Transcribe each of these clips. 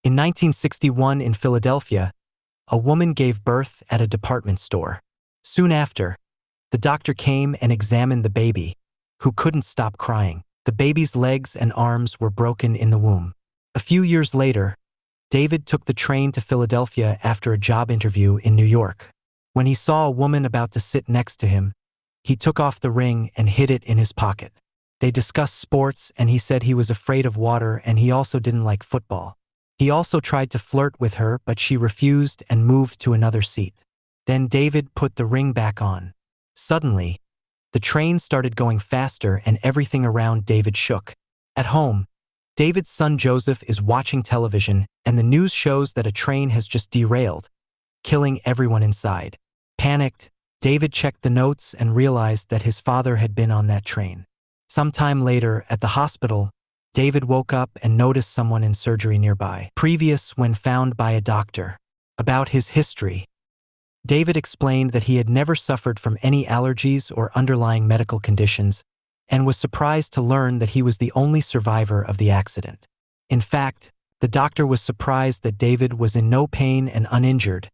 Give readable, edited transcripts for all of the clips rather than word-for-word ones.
In 1961 in Philadelphia, a woman gave birth at a department store. Soon after, the doctor came and examined the baby, who couldn't stop crying. The baby's legs and arms were broken in the womb. A few years later, David took the train to Philadelphia after a job interview in New York. When he saw a woman about to sit next to him, he took off the ring and hid it in his pocket. They discussed sports, and he said he was afraid of water and he also didn't like football. He also tried to flirt with her, but she refused and moved to another seat. Then David put the ring back on. Suddenly, the train started going faster and everything around David shook. At home, David's son Joseph is watching television and the news shows that a train has just derailed, killing everyone inside. Panicked, David checked the notes and realized that his father had been on that train. Sometime later, at the hospital, David woke up and noticed someone in surgery nearby. Previous when found by a doctor. About his history, David explained that he had never suffered from any allergies or underlying medical conditions and was surprised to learn that he was the only survivor of the accident. In fact, the doctor was surprised that David was in no pain and uninjured,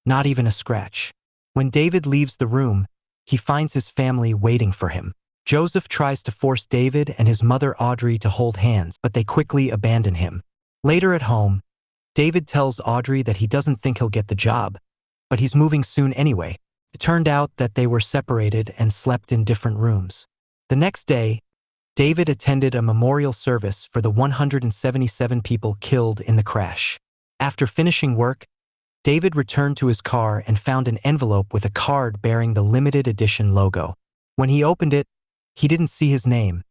not even a scratch. When David leaves the room, he finds his family waiting for him. Joseph tries to force David and his mother Audrey to hold hands, but they quickly abandon him. Later at home, David tells Audrey that he doesn't think he'll get the job, but he's moving soon anyway. It turned out that they were separated and slept in different rooms. The next day, David attended a memorial service for the 177 people killed in the crash. After finishing work, David returned to his car and found an envelope with a card bearing the limited edition logo. When he opened it, he didn't see his name,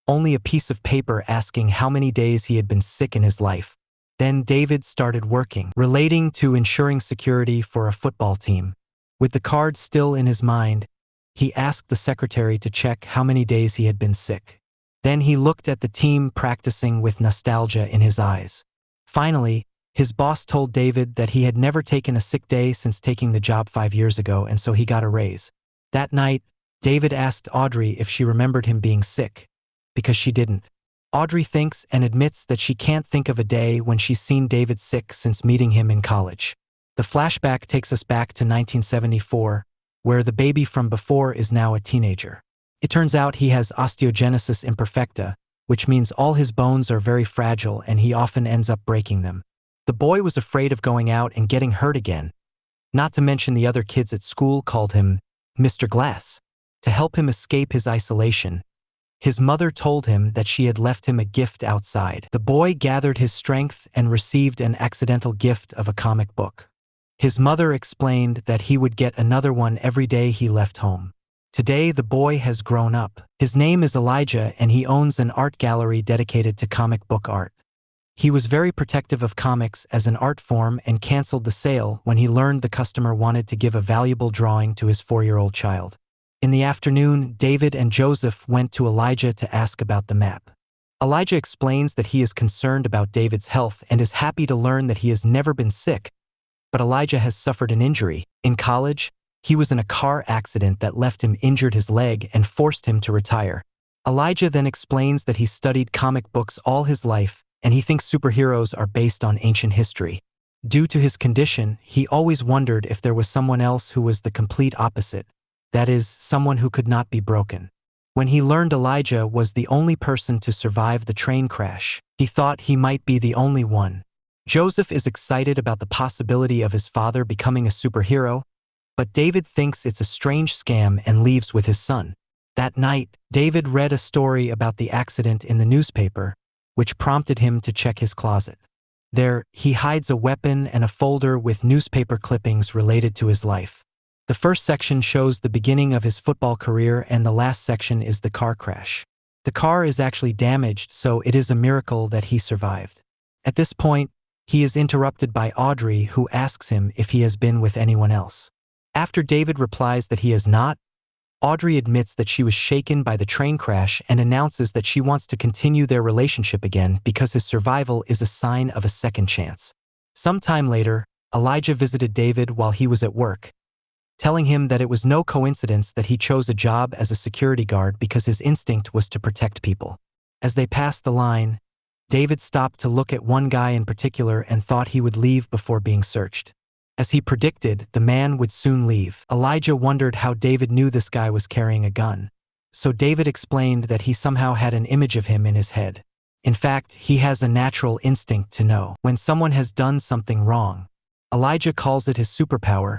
only a piece of paper asking how many days he had been sick in his life. Then David started working, relating to ensuring security for a football team. With the card still in his mind, he asked the secretary to check how many days he had been sick. Then he looked at the team practicing with nostalgia in his eyes. Finally, his boss told David that he had never taken a sick day since taking the job 5 years ago, and so he got a raise. That night, David asked Audrey if she remembered him being sick, because she didn't. Audrey thinks and admits that she can't think of a day when she's seen David sick since meeting him in college. The flashback takes us back to 1974, where the baby from before is now a teenager. It turns out he has osteogenesis imperfecta, which means all his bones are very fragile and he often ends up breaking them. The boy was afraid of going out and getting hurt again. Not to mention the other kids at school called him Mr. Glass. To help him escape his isolation, his mother told him that she had left him a gift outside. The boy gathered his strength and received an accidental gift of a comic book. His mother explained that he would get another one every day he left home. Today, the boy has grown up. His name is Elijah and he owns an art gallery dedicated to comic book art. He was very protective of comics as an art form and canceled the sale when he learned the customer wanted to give a valuable drawing to his 4-year-old child. In the afternoon, David and Joseph went to Elijah to ask about the map. Elijah explains that he is concerned about David's health and is happy to learn that he has never been sick, but Elijah has suffered an injury. In college, he was in a car accident that left him injured his leg and forced him to retire. Elijah then explains that he studied comic books all his life and he thinks superheroes are based on ancient history. Due to his condition, he always wondered if there was someone else who was the complete opposite. That is, someone who could not be broken. When he learned Elijah was the only person to survive the train crash, he thought he might be the only one. Joseph is excited about the possibility of his father becoming a superhero, but David thinks it's a strange scam and leaves with his son. That night, David read a story about the accident in the newspaper, which prompted him to check his closet. There, he hides a weapon and a folder with newspaper clippings related to his life. The first section shows the beginning of his football career and the last section is the car crash. The car is actually damaged, so it is a miracle that he survived. At this point, he is interrupted by Audrey, who asks him if he has been with anyone else. After David replies that he has not, Audrey admits that she was shaken by the train crash and announces that she wants to continue their relationship again because his survival is a sign of a second chance. Sometime later, Elijah visited David while he was at work, telling him that it was no coincidence that he chose a job as a security guard because his instinct was to protect people. As they passed the line, David stopped to look at one guy in particular and thought he would leave before being searched. As he predicted, the man would soon leave. Elijah wondered how David knew this guy was carrying a gun. So David explained that he somehow had an image of him in his head. In fact, he has a natural instinct to know when someone has done something wrong. Elijah calls it his superpower,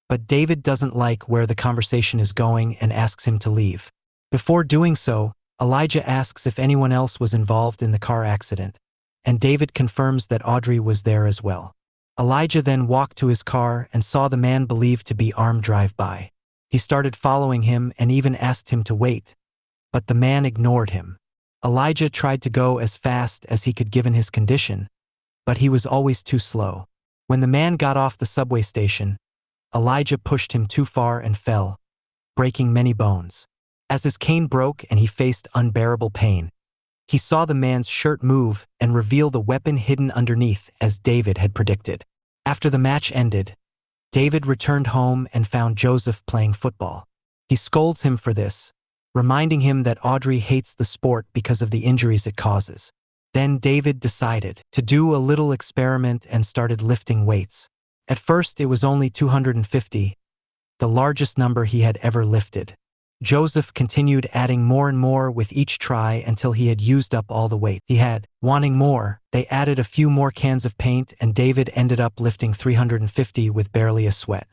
but David doesn't like where the conversation is going and asks him to leave. Before doing so, Elijah asks if anyone else was involved in the car accident, and David confirms that Audrey was there as well. Elijah then walked to his car and saw the man believed to be armed drive by. He started following him and even asked him to wait, but the man ignored him. Elijah tried to go as fast as he could given his condition, but he was always too slow. When the man got off the subway station, Elijah pushed him too far and fell, breaking many bones. As his cane broke and he faced unbearable pain, he saw the man's shirt move and reveal the weapon hidden underneath as David had predicted. After the match ended, David returned home and found Joseph playing football. He scolds him for this, reminding him that Audrey hates the sport because of the injuries it causes. Then David decided to do a little experiment and started lifting weights. At first it was only 250, the largest number he had ever lifted. Joseph continued adding more and more with each try until he had used up all the weight he had. Wanting more, they added a few more cans of paint and David ended up lifting 350 with barely a sweat.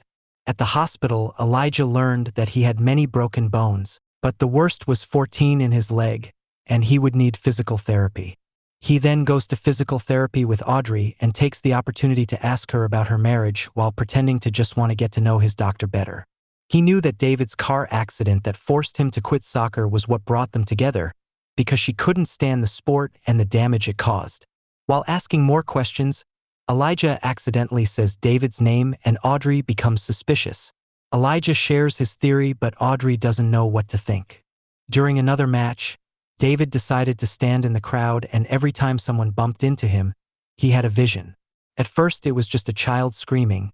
At the hospital, Elijah learned that he had many broken bones, but the worst was 14 in his leg, and he would need physical therapy. He then goes to physical therapy with Audrey and takes the opportunity to ask her about her marriage while pretending to just want to get to know his doctor better. He knew that David's car accident that forced him to quit soccer was what brought them together, because she couldn't stand the sport and the damage it caused. While asking more questions, Elijah accidentally says David's name and Audrey becomes suspicious. Elijah shares his theory, but Audrey doesn't know what to think. During another match, David decided to stand in the crowd, and every time someone bumped into him, he had a vision. At first it was just a child screaming,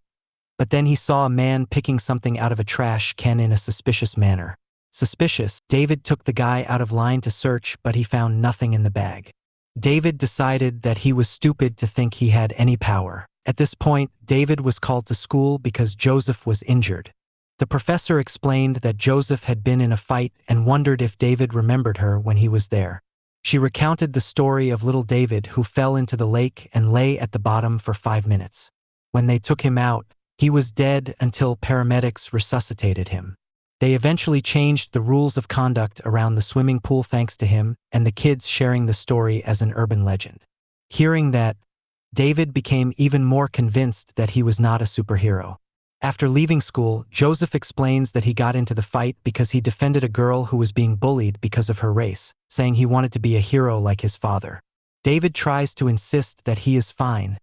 but then he saw a man picking something out of a trash can in a suspicious manner. Suspicious, David took the guy out of line to search, but he found nothing in the bag. David decided that he was stupid to think he had any power. At this point, David was called to school because Joseph was injured. The professor explained that Joseph had been in a fight and wondered if David remembered her when he was there. She recounted the story of little David who fell into the lake and lay at the bottom for 5 minutes. When they took him out, he was dead until paramedics resuscitated him. They eventually changed the rules of conduct around the swimming pool thanks to him and the kids sharing the story as an urban legend. Hearing that, David became even more convinced that he was not a superhero. After leaving school, Joseph explains that he got into the fight because he defended a girl who was being bullied because of her race, saying he wanted to be a hero like his father. David tries to insist that he is fine,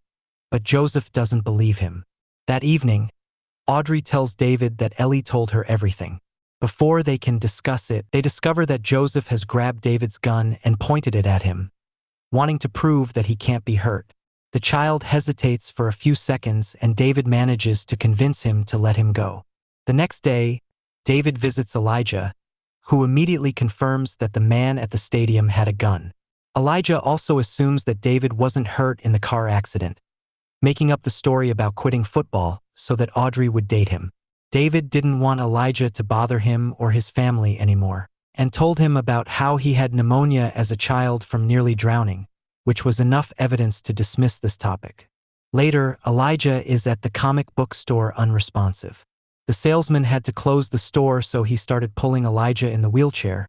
but Joseph doesn't believe him. That evening, Audrey tells David that Ellie told her everything. Before they can discuss it, they discover that Joseph has grabbed David's gun and pointed it at him, wanting to prove that he can't be hurt. The child hesitates for a few seconds and David manages to convince him to let him go. The next day, David visits Elijah, who immediately confirms that the man at the stadium had a gun. Elijah also assumes that David wasn't hurt in the car accident, making up the story about quitting football so that Audrey would date him. David didn't want Elijah to bother him or his family anymore, and told him about how he had pneumonia as a child from nearly drowning, which was enough evidence to dismiss this topic. Later, Elijah is at the comic book store unresponsive. The salesman had to close the store, so he started pulling Elijah in the wheelchair,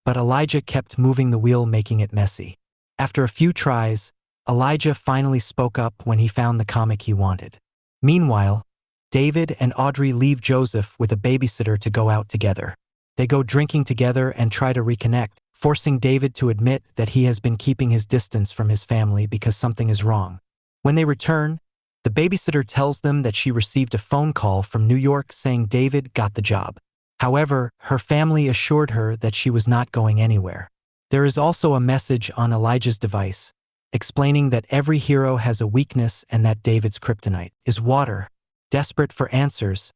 but Elijah kept moving the wheel, making it messy. After a few tries, Elijah finally spoke up when he found the comic he wanted. Meanwhile, David and Audrey leave Joseph with a babysitter to go out together. They go drinking together and try to reconnect, forcing David to admit that he has been keeping his distance from his family because something is wrong. When they return, the babysitter tells them that she received a phone call from New York saying David got the job. However, her family assured her that she was not going anywhere. There is also a message on Elijah's device, explaining that every hero has a weakness and that David's kryptonite is water. Desperate for answers,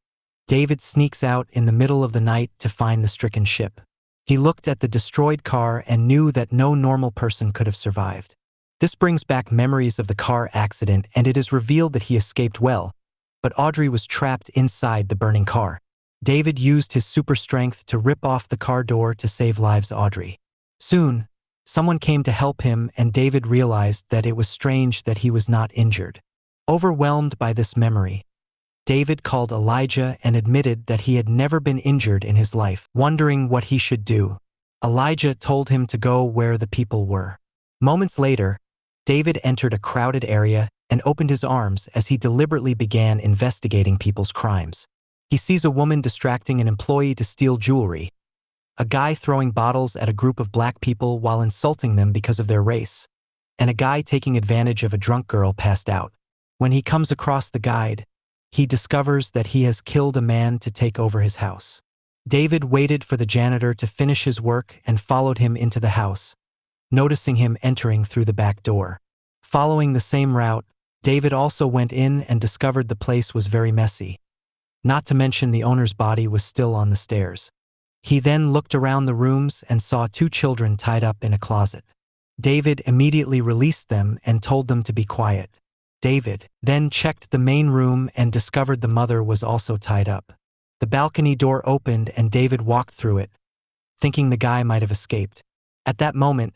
David sneaks out in the middle of the night to find the stricken ship. He looked at the destroyed car and knew that no normal person could have survived. This brings back memories of the car accident, and it is revealed that he escaped well, but Audrey was trapped inside the burning car. David used his super strength to rip off the car door to save lives. Audrey. Soon, someone came to help him, and David realized that it was strange that he was not injured. Overwhelmed by this memory, David called Elijah and admitted that he had never been injured in his life. Wondering what he should do, Elijah told him to go where the people were. Moments later, David entered a crowded area and opened his arms as he deliberately began investigating people's crimes. He sees a woman distracting an employee to steal jewelry, a guy throwing bottles at a group of black people while insulting them because of their race, and a guy taking advantage of a drunk girl passed out. When he comes across the guide, he discovers that he has killed a man to take over his house. David waited for the janitor to finish his work and followed him into the house, noticing him entering through the back door. Following the same route, David also went in and discovered the place was very messy. Not to mention the owner's body was still on the stairs. He then looked around the rooms and saw 2 children tied up in a closet. David immediately released them and told them to be quiet. David then checked the main room and discovered the mother was also tied up. The balcony door opened and David walked through it, thinking the guy might have escaped. At that moment,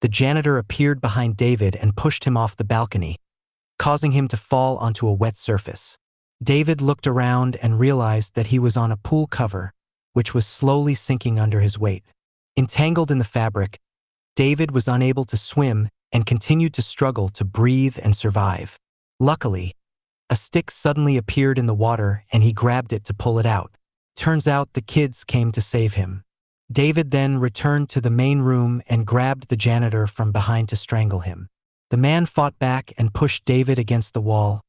the janitor appeared behind David and pushed him off the balcony, causing him to fall onto a wet surface. David looked around and realized that he was on a pool cover, which was slowly sinking under his weight. Entangled in the fabric, David was unable to swim and continued to struggle to breathe and survive. Luckily, a stick suddenly appeared in the water and he grabbed it to pull it out. Turns out the kids came to save him. David then returned to the main room and grabbed the janitor from behind to strangle him. The man fought back and pushed David against the wall,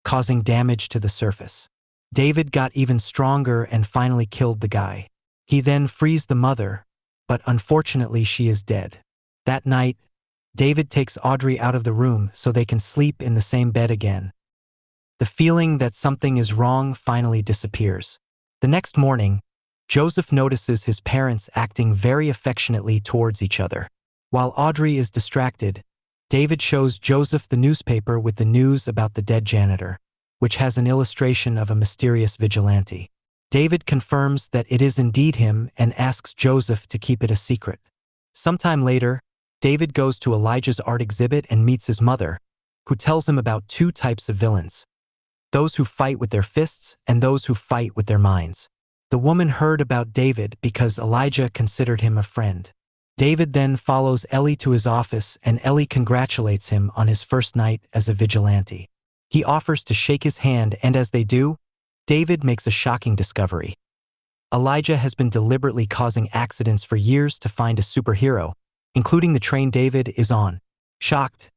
causing damage to the surface. David got even stronger and finally killed the guy. He then frees the mother, but unfortunately she is dead. That night, David takes Audrey out of the room so they can sleep in the same bed again. The feeling that something is wrong finally disappears. The next morning, Joseph notices his parents acting very affectionately towards each other. While Audrey is distracted, David shows Joseph the newspaper with the news about the dead janitor, which has an illustration of a mysterious vigilante. David confirms that it is indeed him and asks Joseph to keep it a secret. Sometime later, David goes to Elijah's art exhibit and meets his mother, who tells him about 2 types of villains: those who fight with their fists and those who fight with their minds. The woman heard about David because Elijah considered him a friend. David then follows Ellie to his office and Ellie congratulates him on his first night as a vigilante. He offers to shake his hand, and as they do, David makes a shocking discovery. Elijah has been deliberately causing accidents for years to find a superhero, including the train David is on. Shocked,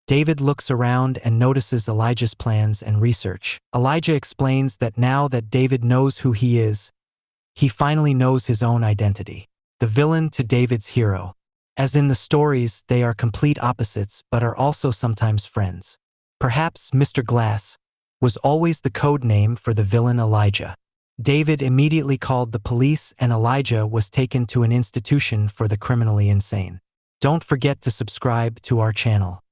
David looks around and notices Elijah's plans and research. Elijah explains that now that David knows who he is, he finally knows his own identity. The villain to David's hero. As in the stories, they are complete opposites but are also sometimes friends. Perhaps Mr. Glass was always the code name for the villain Elijah. David immediately called the police and Elijah was taken to an institution for the criminally insane. Don't forget to subscribe to our channel.